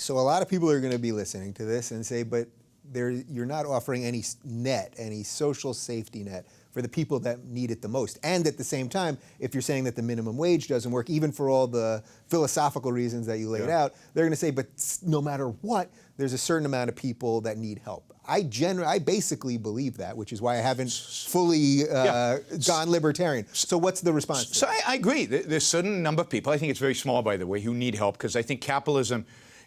So a lot of people are going to be listening to this and say, but you're not offering any social safety net for the people that need it the most. And at the same time, if you're saying that the minimum wage doesn't work, even for all the philosophical reasons that you laid out, they're going to say, but no matter what, there's a certain amount of people that need help. I basically believe that, which is why I haven't fully gone libertarian. So what's the response? So I agree. There's a certain number of people, I think it's very small, by the way, who need help, because I think capitalism,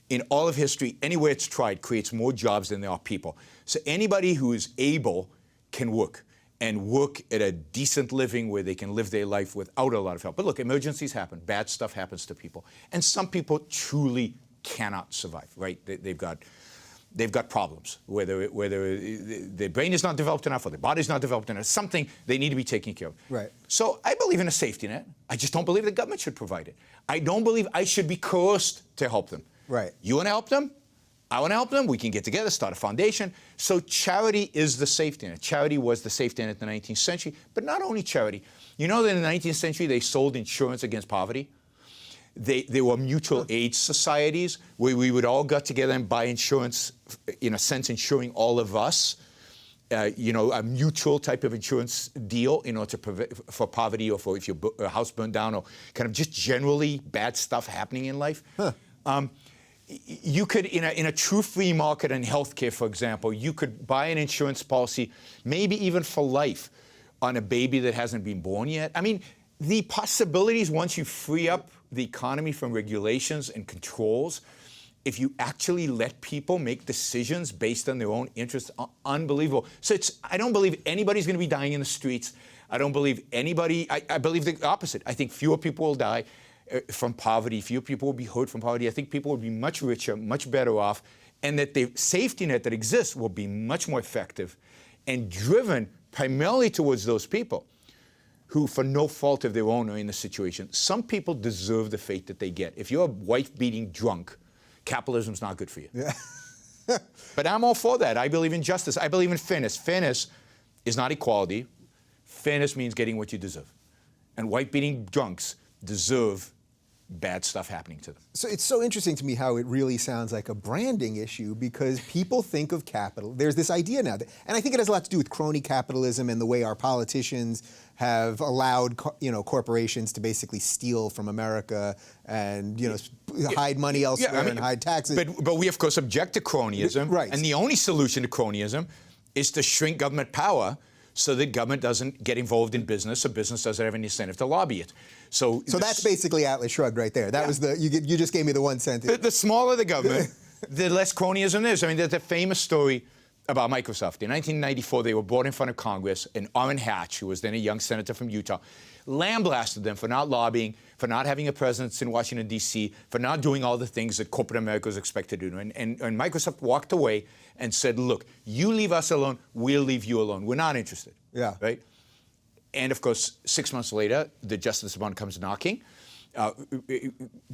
in all of history, anywhere it's tried, creates more jobs than there are people. So anybody who is able can work, and work at a decent living where they can live their life without a lot of help. But look, emergencies happen. Bad stuff happens to people. And some people truly cannot survive, right? They've got problems, whether their brain is not developed enough or their body's not developed enough, something they need to be taken care of. Right. So I believe in a safety net. I just don't believe the government should provide it. I don't believe I should be coerced to help them. Right. You want to help them? I want to help them. We can get together, start a foundation. So charity is the safety net. Charity was the safety net in the 19th century, but not only charity. You know that in the 19th century they sold insurance against poverty? They were mutual aid societies where we would all get together and buy insurance, in a sense, insuring all of us. A mutual type of insurance deal in order to for poverty, or for if your house burned down, or kind of just generally bad stuff happening in life. You could, in a true free market in healthcare, for example, you could buy an insurance policy, maybe even for life, on a baby that hasn't been born yet. I mean, the possibilities once you free up the economy from regulations and controls, if you actually let people make decisions based on their own interests, are unbelievable. So I don't believe anybody's going to be dying in the streets. I don't believe anybody, I believe the opposite. I think fewer people will die from poverty, fewer people will be hurt from poverty. I think people will be much richer, much better off, and that the safety net that exists will be much more effective and driven primarily towards those people who, for no fault of their own, are in the situation. Some people deserve the fate that they get. If you're a wife-beating drunk, capitalism's not good for you. Yeah. But I'm all for that. I believe in justice. I believe in fairness. Fairness is not equality. Fairness means getting what you deserve. And wife-beating drunks deserve bad stuff happening to them. So it's so interesting to me how it really sounds like a branding issue, because people think of capital. There's this idea now, and I think it has a lot to do with crony capitalism and the way our politicians have allowed, corporations to basically steal from America and, hide money elsewhere and hide taxes. But we, of course, object to cronyism. Right. And the only solution to cronyism is to shrink government power so that government doesn't get involved in business, or business doesn't have any incentive to lobby it. So that's basically Atlas Shrugged right there. That was you just gave me the one sentence. The smaller the government, the less cronyism there is. I mean, there's a famous story about Microsoft. In 1994, they were brought in front of Congress, and Orrin Hatch, who was then a young senator from Utah, lambasted them for not lobbying, for not having a presence in Washington, D.C., for not doing all the things that corporate America was expected to do. And Microsoft walked away and said, look, you leave us alone, we'll leave you alone. We're not interested. Yeah. Right? And, of course, 6 months later, the Justice Department comes knocking,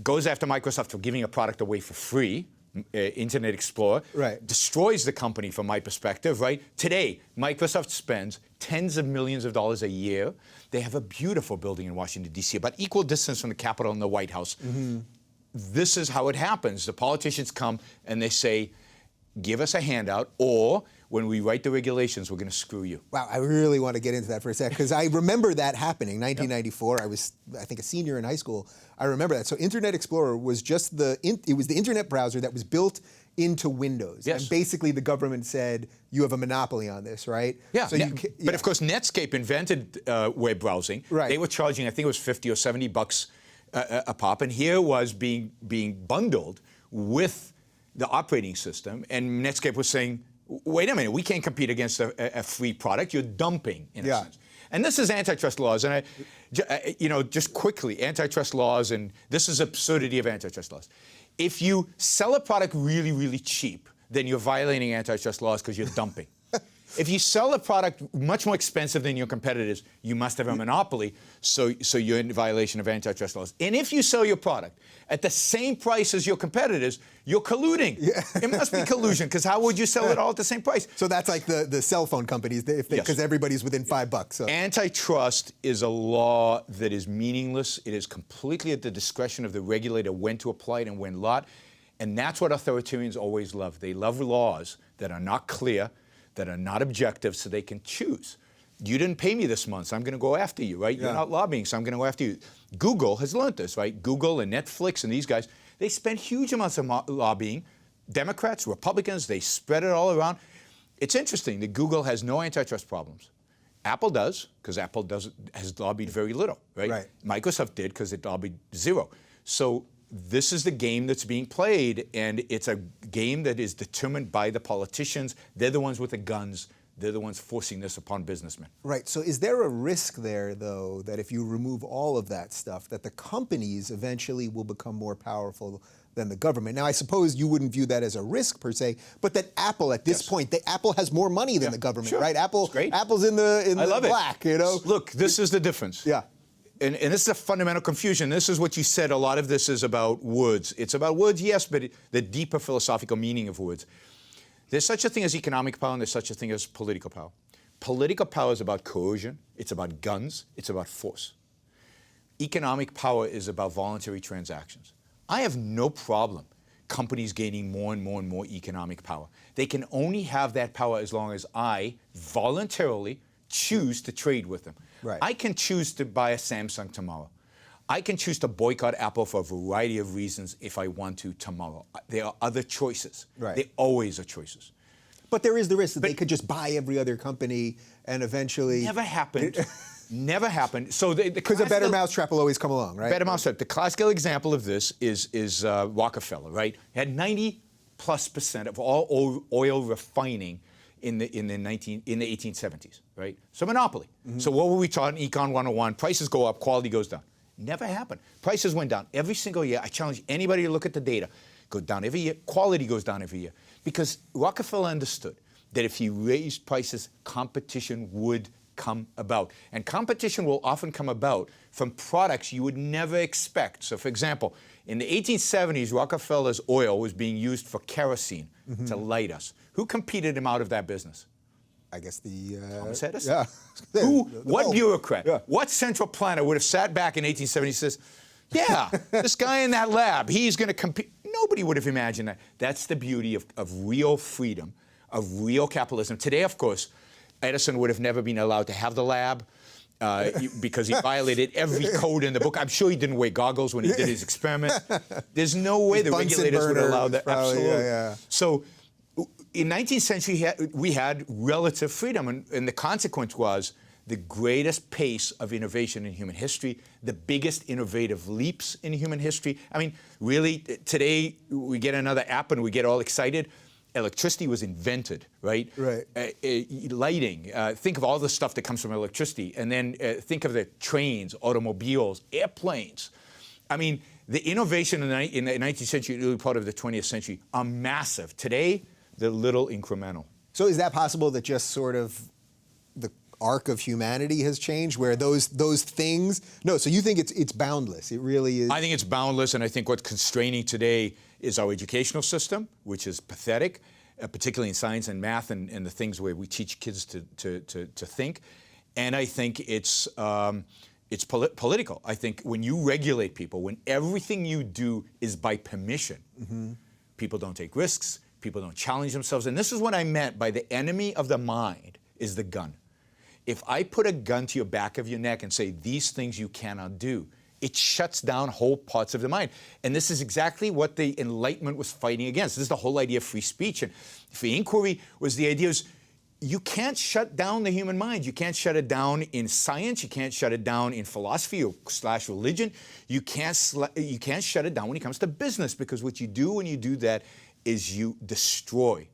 goes after Microsoft for giving a product away for free, Internet Explorer, right, destroys the company from my perspective, right? Today, Microsoft spends tens of millions of dollars a year. They have a beautiful building in Washington, D.C., about equal distance from the Capitol and the White House. Mm-hmm. This is how it happens. The politicians come and they say, give us a handout, or when we write the regulations, we're going to screw you. Wow, I really want to get into that for a sec, because I remember that happening, 1994. Yep. I was, I think, a senior in high school. I remember that. So Internet Explorer was just it was the internet browser that was built into Windows. Yes. And basically the government said, you have a monopoly on this, right? Yeah, so but of course Netscape invented web browsing. Right. They were charging, I think it was $50 or $70 a pop, and here was being bundled with the operating system, and Netscape was saying, wait a minute, we can't compete against a free product. You're dumping, in a sense. And this is antitrust laws. And, just quickly, antitrust laws, and this is absurdity of antitrust laws. If you sell a product really, really cheap, then you're violating antitrust laws because you're dumping. If you sell a product much more expensive than your competitors, you must have a monopoly, so you're in violation of antitrust laws. And if you sell your product at the same price as your competitors, you're colluding. Yeah. It must be collusion, because how would you sell it all at the same price? So that's like the cell phone companies, because everybody's within $5. So. Antitrust is a law that is meaningless. It is completely at the discretion of the regulator when to apply it and when not. And that's what authoritarians always love. They love laws that are not clear, that are not objective, so they can choose. You didn't pay me this month, so I'm going to go after you, right? You're not lobbying, so I'm going to go after you. Google has learned this, right? Google and Netflix and these guys, they spend huge amounts of lobbying. Democrats, Republicans, they spread it all around. It's interesting that Google has no antitrust problems. Apple does, because Apple has lobbied very little, right? Microsoft did, because it lobbied zero. So this is the game that's being played, and it's a game that is determined by the politicians. They're the ones with the guns. They're the ones forcing this upon businessmen. Right. So is there a risk there, though, that if you remove all of that stuff, that the companies eventually will become more powerful than the government? Now, I suppose you wouldn't view that as a risk per se, but that Apple, at this point, Apple has more money than the government, right? Apple's in the black, you know? Look, this is the difference. Yeah. And this is a fundamental confusion. This is what you said. A lot of this is about words. It's about words, yes, but the deeper philosophical meaning of words. There's such a thing as economic power, and there's such a thing as political power. Political power is about coercion. It's about guns. It's about force. Economic power is about voluntary transactions. I have no problem companies gaining more and more and more economic power. They can only have that power as long as I voluntarily choose to trade with them. Right. I can choose to buy a Samsung tomorrow. I can choose to boycott Apple for a variety of reasons if I want to tomorrow. There are other choices. Right. There always are choices. But there is the risk that they could just buy every other company and eventually... Never happened. Never happened. So because a better mousetrap will always come along, right? Better mousetrap. The classical example of this is Rockefeller, right? He had 90+% of all oil refining in the 1870s, right? So monopoly. So what were we taught in Econ 101? Prices go up, quality goes down. Never happened. Prices went down every single year. I challenge anybody to look at the data. Go down every year. Quality goes down every year. Because Rockefeller understood that if he raised prices, competition would come about. And competition will often come about from products you would never expect. So, for example, in the 1870s, Rockefeller's oil was being used for kerosene to light us. Who competed him out of that business? I guess the... Thomas Edison. Yeah. What bureaucrat, what central planner would have sat back in 1870 and says, yeah, this guy in that lab, he's going to compete. Nobody would have imagined that. That's the beauty of real freedom, of real capitalism. Today, of course, Edison would have never been allowed to have the lab because he violated every code in the book. I'm sure he didn't wear goggles when he did his experiment. There's no way the regulators would allow that. Probably, absolutely. So in 19th century, we had relative freedom, and the consequence was the greatest pace of innovation in human history, the biggest innovative leaps in human history. I mean, really, today we get another app and we get all excited. Electricity was invented, right? Right. Lighting. Think of all the stuff that comes from electricity, and then think of the trains, automobiles, airplanes. I mean, the innovation in the 19th century, early part of the 20th century, are massive. Today, they're little incremental. So is that possible that just sort of the arc of humanity has changed, where those things? No. So you think it's boundless? It really is. I think it's boundless, and I think what's constraining today is our educational system, which is pathetic, particularly in science and math and the things where we teach kids to think. And I think it's political. I think when you regulate people, when everything you do is by permission, people don't take risks, people don't challenge themselves. And this is what I meant by the enemy of the mind is the gun. If I put a gun to your back of your neck and say, these things you cannot do, it shuts down whole parts of the mind. And this is exactly what the Enlightenment was fighting against. This is the whole idea of free speech. And free inquiry was the idea is you can't shut down the human mind. You can't shut it down in science. You can't shut it down in philosophy or / religion. You can't shut it down when it comes to business, because what you do when you do that is you destroy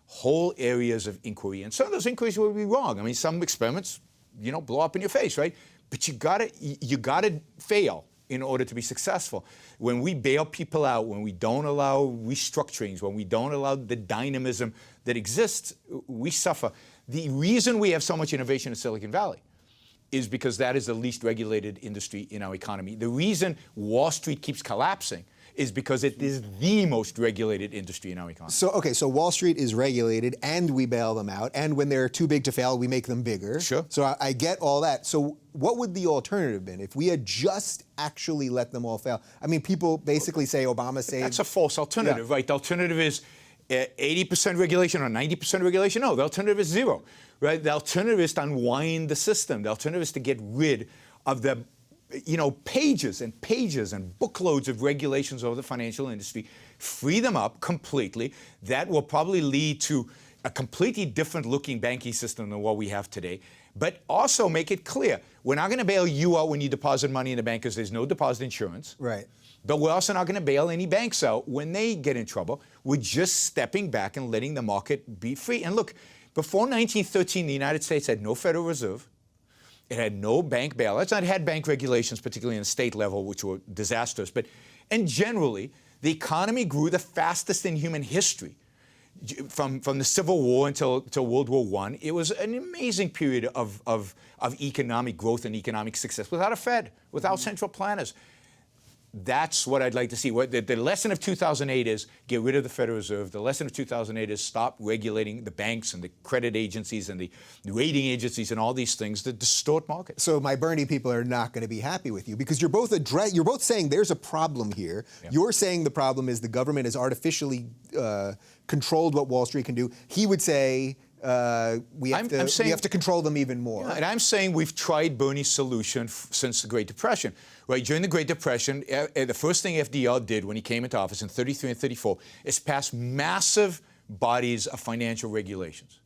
whole areas of inquiry. And some of those inquiries will be wrong. I mean, some experiments, blow up in your face, right? But you gotta fail in order to be successful. When we bail people out, when we don't allow restructurings, when we don't allow the dynamism that exists, we suffer. The reason we have so much innovation in Silicon Valley is because that is the least regulated industry in our economy. The reason Wall Street keeps collapsing is because it is the most regulated industry in our economy. So, okay, so Wall Street is regulated and we bail them out, and when they're too big to fail, we make them bigger. Sure. So I get all that. So what would the alternative been if we had just actually let them all fail? I mean, people basically say Obama saved... That's a false alternative, right? The alternative is 80% regulation or 90% regulation. No, the alternative is zero, right? The alternative is to unwind the system. The alternative is to get rid of the pages and pages and bookloads of regulations over the financial industry, free them up completely. That will probably lead to a completely different looking banking system than what we have today. But also make it clear, we're not going to bail you out when you deposit money in the bank because there's no deposit insurance. Right. But we're also not going to bail any banks out when they get in trouble. We're just stepping back and letting the market be free. And look, before 1913, the United States had no Federal Reserve. It had no bank bailouts. It had bank regulations, particularly in the state level, which were disastrous. And generally, the economy grew the fastest in human history. From the Civil War until World War I, it was an amazing period of economic growth and economic success without a Fed, without central planners. That's what I'd like to see. The lesson of 2008 is get rid of the Federal Reserve. The lesson of 2008 is stop regulating the banks and the credit agencies and the rating agencies and all these things that distort markets. So my Bernie people are not going to be happy with you because you're both saying there's a problem here. Yeah. You're saying the problem is the government has artificially controlled what Wall Street can do. He would say we have to control them even more. Yeah, and I'm saying we've tried Bernie's solution since the Great Depression. Right, during the Great Depression, the first thing FDR did when he came into office in 33 and 34 is pass massive bodies of financial regulations.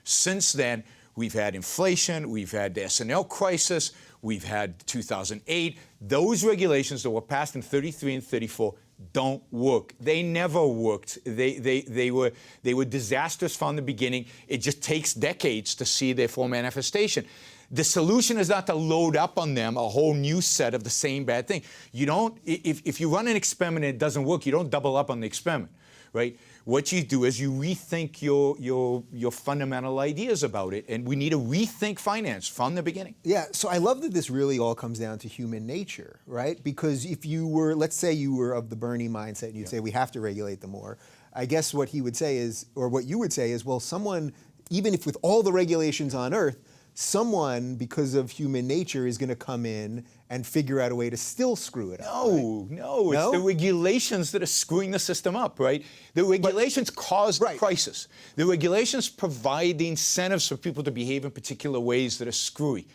Since then, we've had inflation, we've had the S&L crisis, we've had 2008. Those regulations that were passed in 33 and 34 don't work. They never worked. They were disastrous from the beginning. It just takes decades to see their full manifestation. The solution is not to load up on them a whole new set of the same bad thing. You don't, if you run an experiment and it doesn't work, you don't double up on the experiment, right? What you do is you rethink your fundamental ideas about it, and we need to rethink finance from the beginning. Yeah, so I love that this really all comes down to human nature, right? Because if you were, let's say you were of the Bernie mindset, and you'd say we have to regulate them more, I guess what he would say is, or what you would say is, well, someone, even if with all the regulations on earth, someone, because of human nature, is going to come in and figure out a way to still screw it up. No, it's the regulations that are screwing the system up, right? The regulations cause the crisis. The regulations provide the incentives for people to behave in particular ways that are screwy.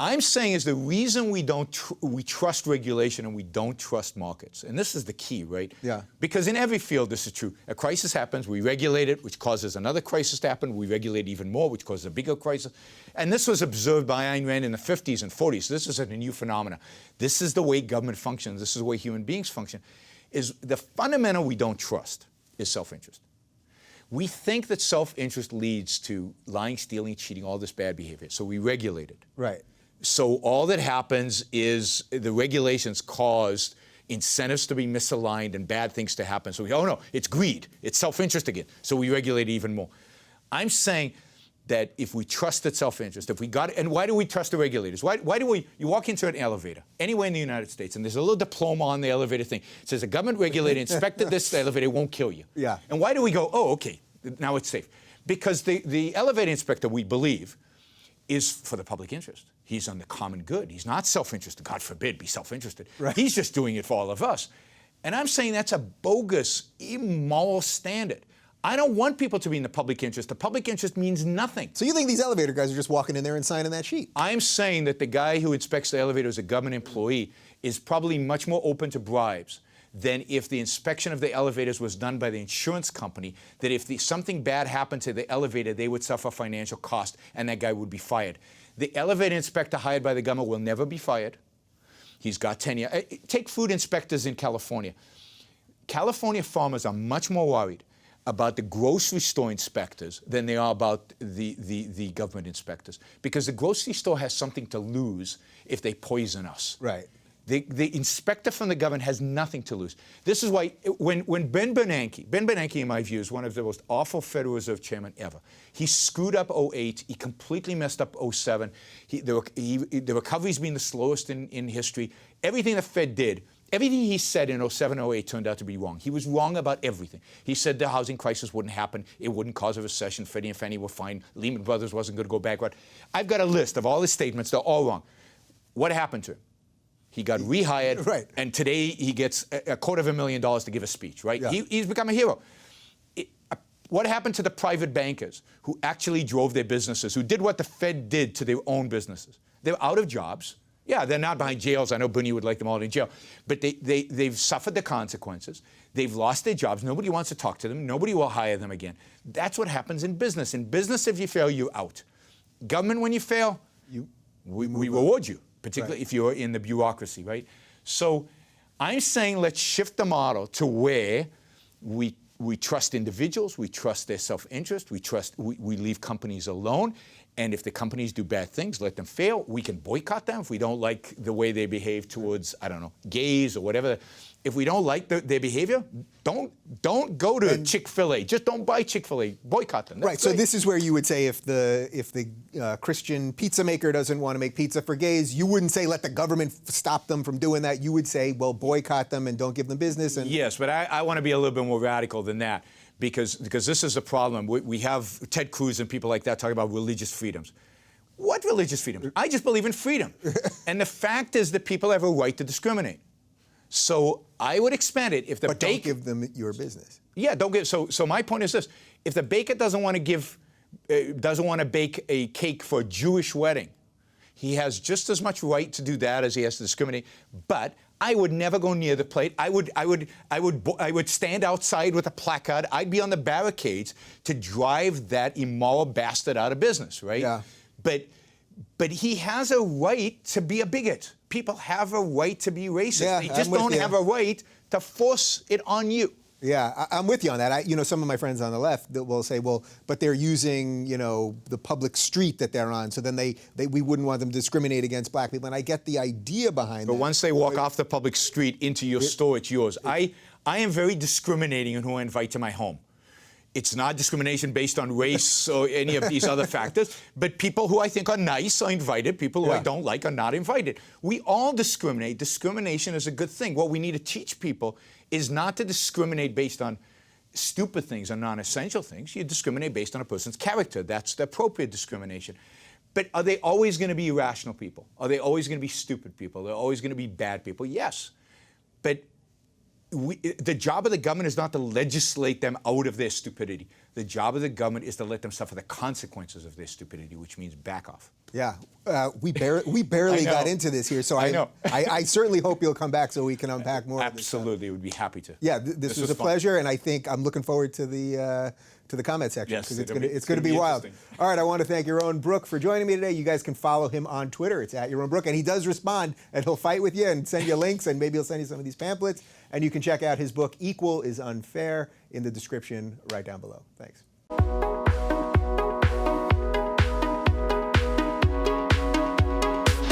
I'm saying is the reason we trust regulation and we don't trust markets, and this is the key, right? Yeah. Because in every field this is true. A crisis happens, we regulate it, which causes another crisis to happen. We regulate even more, which causes a bigger crisis. And this was observed by Ayn Rand in the 50s and 40s. This isn't a new phenomenon. This is the way government functions. This is the way human beings function. Is the fundamental we don't trust is self-interest. We think that self-interest leads to lying, stealing, cheating, all this bad behavior. So we regulate it. Right. So all that happens is the regulations caused incentives to be misaligned and bad things to happen. So we go, oh no, it's greed, it's self-interest again. So we regulate it even more. I'm saying that if we trusted self-interest, if we got it, and why do we trust the regulators? Why do you walk into an elevator, anywhere in the United States, and there's a little diploma on the elevator thing. It says a government regulator inspected this elevator, it won't kill you. Yeah. And why do we go, oh, okay, now it's safe? Because the elevator inspector, we believe, is for the public interest. He's on the common good. He's not self-interested. God forbid, be self-interested. Right. He's just doing it for all of us. And I'm saying that's a bogus, immoral standard. I don't want people to be in the public interest. The public interest means nothing. So you think these elevator guys are just walking in there and signing that sheet? I'm saying that the guy who inspects the elevator as a government employee is probably much more open to bribes than if the inspection of the elevators was done by the insurance company, that if something bad happened to the elevator, they would suffer financial cost and that guy would be fired. The elevator inspector hired by the government will never be fired. He's got tenure. Take food inspectors in California. California farmers are much more worried about the grocery store inspectors than they are about the government inspectors, because the grocery store has something to lose if they poison us. Right. The inspector from the government has nothing to lose. This is why when Ben Bernanke, in my view, is one of the most awful Federal Reserve chairmen ever. He screwed up 08. He completely messed up 07. The recovery's been the slowest in history. Everything the Fed did Everything he said in 07, 08 turned out to be wrong. He was wrong about everything. He said the housing crisis wouldn't happen. It wouldn't cause a recession. Freddie and Fannie were fine. Lehman Brothers wasn't going to go bankrupt. I've got a list of all his statements. They're all wrong. What happened to him? He got rehired, right. and today he gets $250,000 to give a speech, right? Yeah. He's become a hero. What happened to the private bankers who actually drove their businesses, who did what the Fed did to their own businesses? They're out of jobs. Yeah, they're not behind jails. I know Bernie would like them all in jail. But they've suffered the consequences. They've lost their jobs. Nobody wants to talk to them. Nobody will hire them again. That's what happens in business. In business, if you fail, you're out. Government, when you fail, we reward you, particularly if you're in the bureaucracy, right? So I'm saying let's shift the model to where we trust individuals, we trust their self-interest, we leave companies alone. And if the companies do bad things, let them fail. We can boycott them if we don't like the way they behave towards, I don't know, gays or whatever. If we don't like their behavior, don't go to Chick-fil-A. Just don't buy Chick-fil-A. Boycott them. That's right. So this is where you would say if the Christian pizza maker doesn't want to make pizza for gays, you wouldn't say let the government stop them from doing that. You would say, well, boycott them and don't give them business. And yes, but I want to be a little bit more radical than that. Because this is a problem. We have Ted Cruz and people like that talking about religious freedoms. What religious freedom? I just believe in freedom. And the fact is that people have a right to discriminate. So I would expand it if the But don't give them your business. Yeah, don't give. So my point is this: if the baker doesn't want to bake a cake for a Jewish wedding, he has just as much right to do that as he has to discriminate. But I would never go near the plate. I would stand outside with a placard. I'd be on the barricades to drive that immoral bastard out of business, right? Yeah. But he has a right to be a bigot. People have a right to be racist. Yeah, they just I'm with don't you. have a right to force it on you. Yeah, I'm with you on that. Some of my friends on the left that will say, well, but they're using, the public street that they're on, so then we wouldn't want them to discriminate against black people. And I get the idea behind that. But once they walk off the public street into your store, it's yours. I am very discriminating in who I invite to my home. It's not discrimination based on race or any of these other factors, but people who I think are nice are invited. People who I don't like are not invited. We all discriminate. Discrimination is a good thing. What we need to teach people is not to discriminate based on stupid things or non-essential things. You discriminate based on a person's character. That's the appropriate discrimination. But are they always going to be irrational people? Are they always going to be stupid people? Are they always going to be bad people? Yes. But the job of the government is not to legislate them out of their stupidity. The job of the government is to let them suffer the consequences of their stupidity, which means back off. Yeah, we barely got into this here, so I know. I certainly hope you'll come back so we can unpack more. Absolutely, would be happy to. Yeah, this was a pleasure, and I think I'm looking forward to the comment section because it's going to be wild. All right, I want to thank Yaron Brook for joining me today. You guys can follow him on Twitter. It's @YaronBrook, and he does respond, and he'll fight with you and send you links, and maybe he'll send you some of these pamphlets. And you can check out his book, Equal is Unfair, in the description right down below. Thanks.